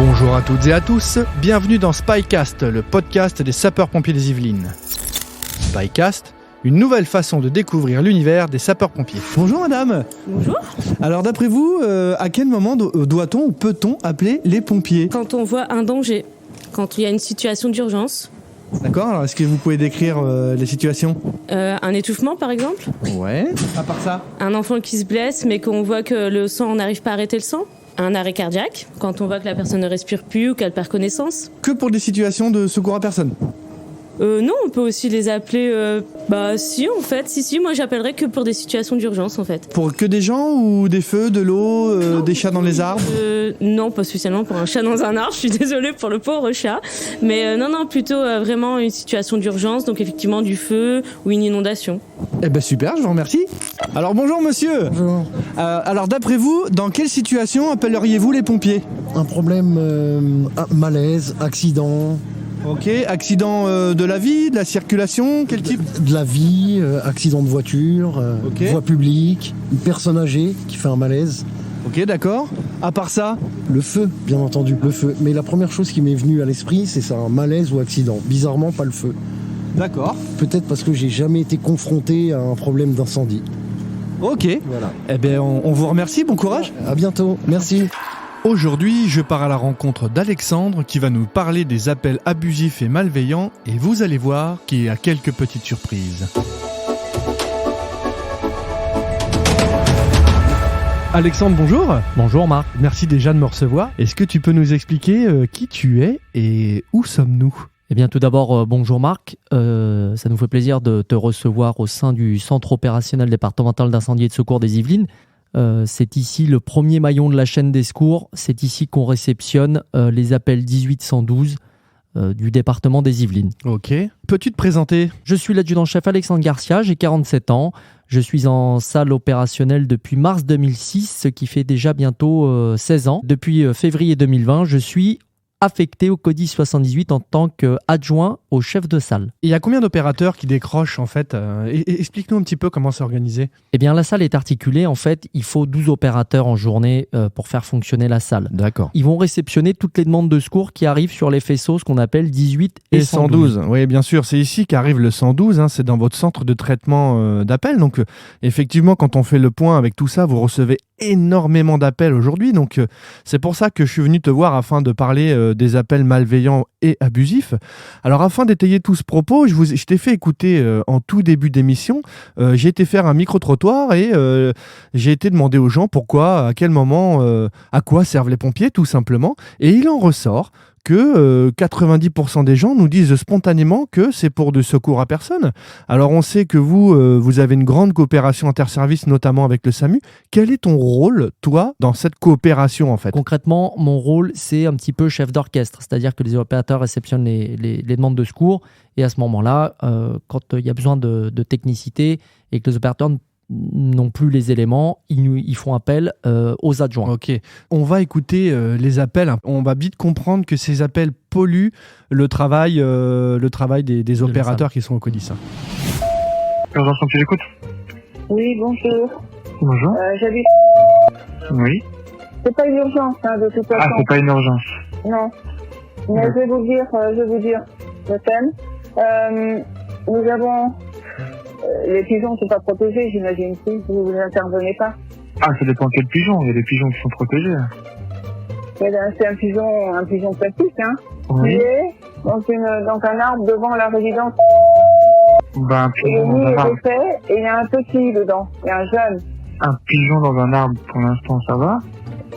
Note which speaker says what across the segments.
Speaker 1: Bonjour à toutes et à tous, bienvenue dans Spycast, le podcast des sapeurs-pompiers des Yvelines. Spycast, une nouvelle façon de découvrir l'univers des sapeurs-pompiers.
Speaker 2: Bonjour madame.
Speaker 3: Bonjour.
Speaker 2: Alors d'après vous, à quel moment doit-on ou peut-on appeler les pompiers ?
Speaker 3: Quand on voit un danger, quand il y a une situation d'urgence.
Speaker 2: D'accord, alors est-ce que vous pouvez décrire les situations ?
Speaker 3: Un étouffement par exemple.
Speaker 2: Ouais. À part ça ?
Speaker 3: Un enfant qui se blesse mais qu'on voit que le sang, on n'arrive pas à arrêter le sang. Un arrêt cardiaque, quand on voit que la personne ne respire plus ou qu'elle perd connaissance.
Speaker 2: Que pour des situations de secours à personne ?
Speaker 3: Non, on peut aussi les appeler... si, moi j'appellerais que pour des situations d'urgence en fait.
Speaker 2: Pour que des gens ou des feux, de l'eau, des chats dans les arbres ?
Speaker 3: Non, pas spécialement pour un chat dans un arbre, je suis désolée pour le pauvre chat. Mais plutôt vraiment une situation d'urgence, donc effectivement du feu ou une inondation.
Speaker 2: Eh ben super, je vous remercie. Alors bonjour monsieur.
Speaker 4: Bonjour.
Speaker 2: Alors d'après vous, dans quelle situation appelleriez-vous les pompiers ?
Speaker 4: Un problème, malaise, accident,
Speaker 2: Ok, accident de la vie, de la circulation, quel type ?
Speaker 4: de la vie, accident de voiture,
Speaker 2: Ok.
Speaker 4: voie publique, une personne âgée qui fait un malaise,
Speaker 2: Ok, d'accord. À part ça ?
Speaker 4: le feu, bien entendu, le feu. Mais la première chose qui m'est venue à l'esprit, c'est ça, un malaise ou accident. Bizarrement, pas le feu.
Speaker 2: D'accord.
Speaker 4: Peut-être parce que j'ai jamais été confronté à un problème d'incendie.
Speaker 2: Ok.
Speaker 4: Voilà.
Speaker 2: Eh bien, on vous remercie, bon courage.
Speaker 4: À bientôt, merci.
Speaker 1: Aujourd'hui, je pars à la rencontre d'Alexandre qui va nous parler des appels abusifs et malveillants et vous allez voir qu'il y a quelques petites surprises. Alexandre, bonjour.
Speaker 5: Bonjour Marc.
Speaker 1: Merci déjà de me recevoir. Est-ce que tu peux nous expliquer qui tu es et où sommes-nous ?
Speaker 5: Eh bien tout d'abord, bonjour Marc. Ça nous fait plaisir de te recevoir au sein du Centre opérationnel départemental d'incendie et de secours des Yvelines. C'est ici le premier maillon de la chaîne des secours. C'est ici qu'on réceptionne les appels 1812 du département des Yvelines.
Speaker 1: Ok. Peux-tu te présenter ?
Speaker 5: Je suis l'adjudant-chef Alexandre Garcia, j'ai 47 ans. Je suis en salle opérationnelle depuis mars 2006, ce qui fait déjà bientôt 16 ans. Depuis février 2020, je suis affecté au CODIS 78 en tant qu'adjoint au chef de salle.
Speaker 1: Il y a combien d'opérateurs qui décrochent en fait Explique-nous un petit peu comment c'est organisé.
Speaker 5: Eh bien, la salle est articulée. En fait, il faut 12 opérateurs en journée pour faire fonctionner la salle.
Speaker 1: D'accord.
Speaker 5: Ils vont réceptionner toutes les demandes de secours qui arrivent sur les faisceaux, ce qu'on appelle 18 et 112.
Speaker 1: Oui, bien sûr, c'est ici qu'arrive le 112, c'est dans votre centre de traitement d'appels. Donc, effectivement, quand on fait le point avec tout ça, vous recevez énormément d'appels aujourd'hui. Donc, c'est pour ça que je suis venu te voir afin de parler des appels malveillants et abusifs. Alors, afin d'étayer tout ce propos, je t'ai fait écouter en tout début d'émission, j'ai été faire un micro-trottoir et j'ai été demander aux gens pourquoi, à quel moment, à quoi servent les pompiers, tout simplement. Et il en ressort que 90% des gens nous disent spontanément que c'est pour de secours à personne. Alors on sait que vous avez une grande coopération interservice, notamment avec le SAMU. Quel est ton rôle, toi, dans cette coopération en fait ?
Speaker 5: Concrètement, mon rôle, c'est un petit peu chef d'orchestre, c'est-à-dire que les opérateurs réceptionnent les demandes de secours et à ce moment-là, quand il y a besoin de technicité et que les opérateurs n'ont plus les éléments, ils font appel aux adjoints.
Speaker 1: Ok, on va écouter les appels. On va vite comprendre que ces appels polluent le travail des opérateurs qui sont au CODIS.
Speaker 6: Urgence pompier, j'écoute.
Speaker 7: Oui, bonjour.
Speaker 6: Bonjour.
Speaker 7: J'habite.
Speaker 6: Oui.
Speaker 7: C'est pas une urgence, de toute façon.
Speaker 6: Ah, c'est pas une urgence.
Speaker 7: Non. Mais je vais vous dire le thème. Nous avons. Les pigeons ne sont pas protégés, j'imagine, si vous n'intervenez pas.
Speaker 6: Ah, ça dépend quel pigeon. Il y a des pigeons qui sont protégés.
Speaker 7: C'est un pigeon classique, qui
Speaker 6: Oui.
Speaker 7: est dans un arbre devant la résidence.
Speaker 6: Un
Speaker 7: Et le
Speaker 6: pigeon dans
Speaker 7: nid
Speaker 6: un arbre.
Speaker 7: est fait, et il y a un petit dedans, il y a un jeune.
Speaker 6: Un pigeon dans un arbre, pour l'instant, ça va.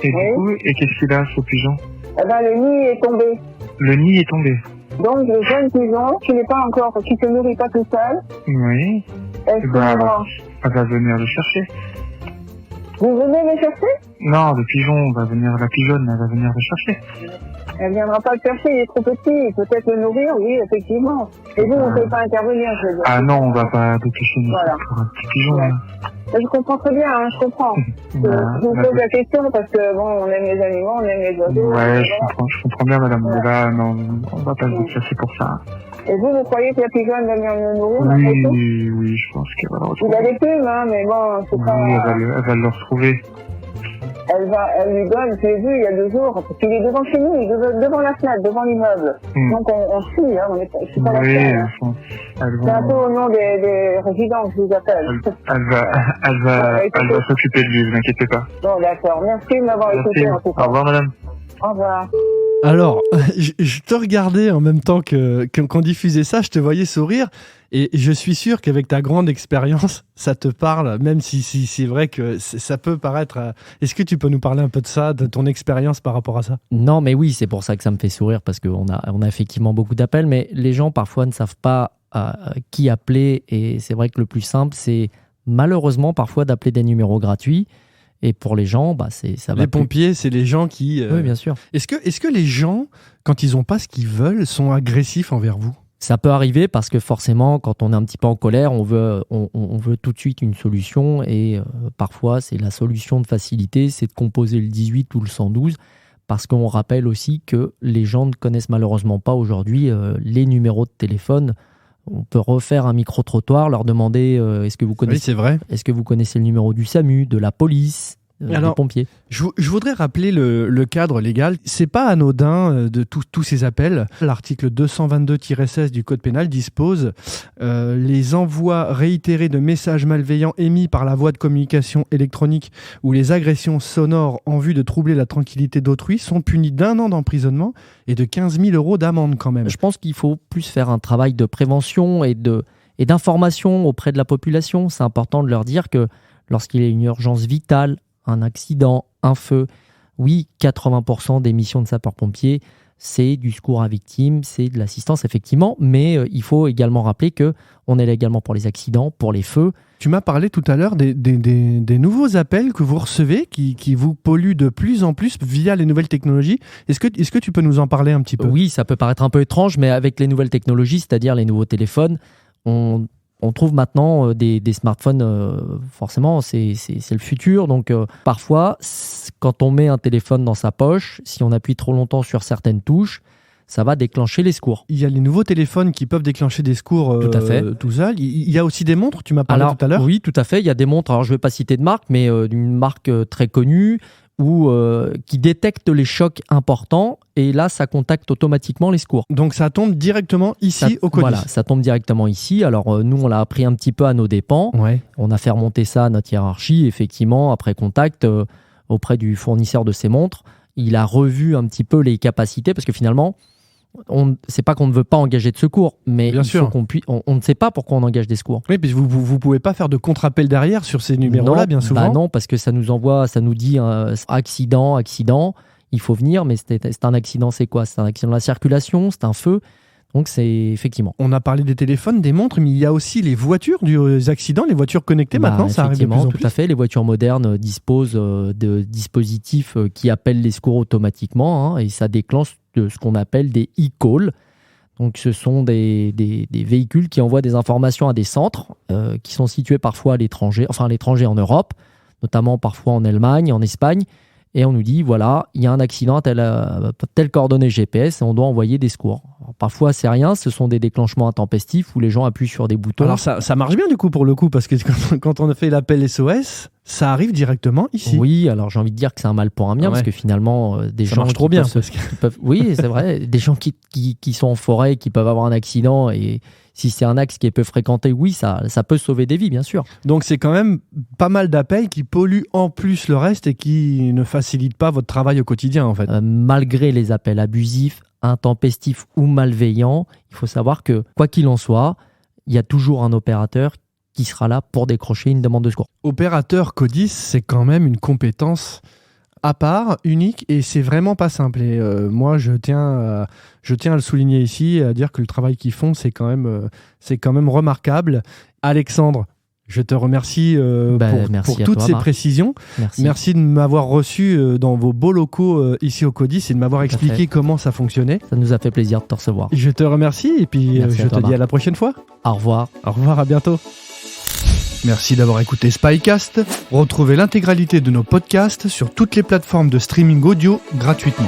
Speaker 6: Et
Speaker 7: Oui.
Speaker 6: du coup, et qu'est-ce qu'il a, ce pigeon?
Speaker 7: Eh ben, le nid est tombé.
Speaker 6: Le nid est tombé.
Speaker 7: Donc, le jeune pigeon, qui se nourrit pas tout seul,
Speaker 6: Oui.
Speaker 7: est
Speaker 6: Eh ben,
Speaker 7: souvent.
Speaker 6: elle va venir le chercher.
Speaker 7: Vous venez le chercher?
Speaker 6: Non, le pigeon va venir, la pigeonne, elle va venir le chercher.
Speaker 7: Elle viendra pas le chercher, il est trop petit, peut-être le nourrir, oui, effectivement. Et vous ne pouvez pas intervenir, je veux dire.
Speaker 6: Ah non, on va pas dépêcher une
Speaker 7: Voilà.
Speaker 6: pour un petit pigeon.
Speaker 7: Ouais.
Speaker 6: Là.
Speaker 7: Je comprends très bien, je comprends. Je vous pose la question parce que, on aime les animaux, on aime les oiseaux.
Speaker 6: Ouais,
Speaker 7: et
Speaker 6: je comprends bien, madame.
Speaker 7: Ouais.
Speaker 6: Mais là, non, on va pas se déplacer pour ça.
Speaker 7: Et vous croyez que la pigeonne va venir le nourrir après tout?
Speaker 6: Oui, je pense qu'elle va le
Speaker 7: Il
Speaker 6: retrouver.
Speaker 7: a des plumes, mais bon, c'est pas...
Speaker 6: Oui, elle va le retrouver.
Speaker 7: elle lui donne, je l'ai vu il y a 2 jours, parce qu'il est devant chez nous, il est devant la fenêtre, devant l'immeuble. Donc on suit, hein, je suis pas la seule. Hein. C'est un peu au nom des résidents que je vous appelle.
Speaker 6: Elle va s'occuper de lui, vous inquiétez pas.
Speaker 7: Bon, d'accord. Merci de m'avoir écouté en tout cas.
Speaker 6: Au revoir, madame.
Speaker 7: Au revoir.
Speaker 1: Alors, je te regardais en même temps qu'on diffusait ça, je te voyais sourire, et je suis sûr qu'avec ta grande expérience, ça te parle, même si c'est vrai que ça peut paraître... Est-ce que tu peux nous parler un peu de ça, de ton expérience par rapport à ça ?
Speaker 5: Non, mais oui, c'est pour ça que ça me fait sourire, parce qu'on a effectivement beaucoup d'appels, mais les gens parfois ne savent pas qui appeler, et c'est vrai que le plus simple, c'est malheureusement parfois d'appeler des numéros gratuits. Et pour les gens, ça va.
Speaker 1: Les pompiers, c'est les gens qui...
Speaker 5: Oui, bien sûr.
Speaker 1: Est-ce que les gens, quand ils n'ont pas ce qu'ils veulent, sont agressifs envers vous ?
Speaker 5: Ça peut arriver parce que forcément, quand on est un petit peu en colère, on veut tout de suite une solution. Et parfois, c'est la solution de facilité, c'est de composer le 18 ou le 112. Parce qu'on rappelle aussi que les gens ne connaissent malheureusement pas aujourd'hui les numéros de téléphone. On peut refaire un micro-trottoir, leur demander est-ce que vous connaissez,
Speaker 1: oui, c'est vrai.
Speaker 5: Est-ce que vous connaissez le numéro du SAMU, de la police, des pompiers.
Speaker 1: Je voudrais rappeler le cadre légal. C'est pas anodin de tous ces appels. L'article 222-16 du Code pénal dispose les envois réitérés de messages malveillants émis par la voie de communication électronique ou les agressions sonores en vue de troubler la tranquillité d'autrui sont punis d'1 an d'emprisonnement et de 15 000 € d'amende quand même.
Speaker 5: Je pense qu'il faut plus faire un travail de prévention et d'information auprès de la population. C'est important de leur dire que lorsqu'il y a une urgence vitale, un accident, un feu, oui, 80% des missions de sapeurs-pompiers, c'est du secours à victimes, c'est de l'assistance effectivement, mais il faut également rappeler qu'on est là également pour les accidents, pour les feux.
Speaker 1: Tu m'as parlé tout à l'heure des nouveaux appels que vous recevez qui vous polluent de plus en plus via les nouvelles technologies. Est-ce que tu peux nous en parler un petit peu ?
Speaker 5: Oui, ça peut paraître un peu étrange, mais avec les nouvelles technologies, c'est-à-dire les nouveaux téléphones, on trouve maintenant des smartphones, forcément, c'est le futur. Donc parfois, quand on met un téléphone dans sa poche, si on appuie trop longtemps sur certaines touches, ça va déclencher les secours.
Speaker 1: Il y a les nouveaux téléphones qui peuvent déclencher des secours
Speaker 5: tout à fait.
Speaker 1: Tout seul. Il y a aussi des montres, tu m'as parlé tout à l'heure ?
Speaker 5: Oui, tout à fait. Il y a des montres, alors je ne vais pas citer de marque, mais d'une marque très connue, qui détecte les chocs importants et là ça contacte automatiquement les secours.
Speaker 1: Donc ça tombe directement ici au CODIS.
Speaker 5: Voilà, ça tombe directement ici. Alors nous on l'a appris un petit peu à nos dépens.
Speaker 1: Ouais.
Speaker 5: On a fait remonter ça à notre hiérarchie. Effectivement, après contact auprès du fournisseur de ces montres, il a revu un petit peu les capacités parce que finalement c'est pas qu'on ne veut pas engager de secours, mais faut on ne sait pas pourquoi on engage des secours.
Speaker 1: Oui, puis vous pouvez pas faire de contre-appel derrière sur ces numéros-là, bien souvent.
Speaker 5: Non, parce que ça nous dit accident, il faut venir, mais c'est un accident, c'est quoi ? C'est un accident de la circulation, c'est un feu. Donc c'est effectivement.
Speaker 1: On a parlé des téléphones, des montres, mais il y a aussi les voitures des accidents, les voitures connectées maintenant, ça arrive de plus en plus.
Speaker 5: Tout à fait, les voitures modernes disposent de dispositifs qui appellent les secours automatiquement et ça déclenche ce qu'on appelle des e-calls. Donc ce sont des véhicules qui envoient des informations à des centres qui sont situés parfois à l'étranger en Europe, notamment parfois en Allemagne, en Espagne. Et on nous dit, voilà, il y a un accident à telle coordonnée GPS et on doit envoyer des secours. Alors, parfois, c'est rien, ce sont des déclenchements intempestifs où les gens appuient sur des boutons.
Speaker 1: Alors ça marche bien du coup pour le coup, parce que quand on a fait l'appel SOS, ça arrive directement ici.
Speaker 5: Oui, alors j'ai envie de dire que c'est un mal pour un bien, parce que finalement, des
Speaker 1: ça
Speaker 5: gens
Speaker 1: marche trop bien.
Speaker 5: Oui, c'est vrai, des gens qui sont en forêt, qui peuvent avoir un accident et... Si c'est un axe qui est peu fréquenté, oui, ça peut sauver des vies, bien sûr.
Speaker 1: Donc c'est quand même pas mal d'appels qui polluent en plus le reste et qui ne facilitent pas votre travail au quotidien, en fait.
Speaker 5: Malgré les appels abusifs, intempestifs ou malveillants, il faut savoir que, quoi qu'il en soit, il y a toujours un opérateur qui sera là pour décrocher une demande de secours.
Speaker 1: Opérateur CODIS, c'est quand même une compétence à part, unique, et c'est vraiment pas simple. Et moi, je tiens à le souligner ici, à dire que le travail qu'ils font, c'est quand même remarquable. Alexandre, je te remercie pour toutes ces précisions. Merci de m'avoir reçu dans vos beaux locaux ici au CODIS et de m'avoir expliqué comment ça fonctionnait.
Speaker 5: Ça nous a fait plaisir de te recevoir.
Speaker 1: Je te remercie et puis je te dis à la prochaine fois.
Speaker 5: Au revoir.
Speaker 1: Au revoir, à bientôt. Merci d'avoir écouté Spycast. Retrouvez l'intégralité de nos podcasts sur toutes les plateformes de streaming audio gratuitement.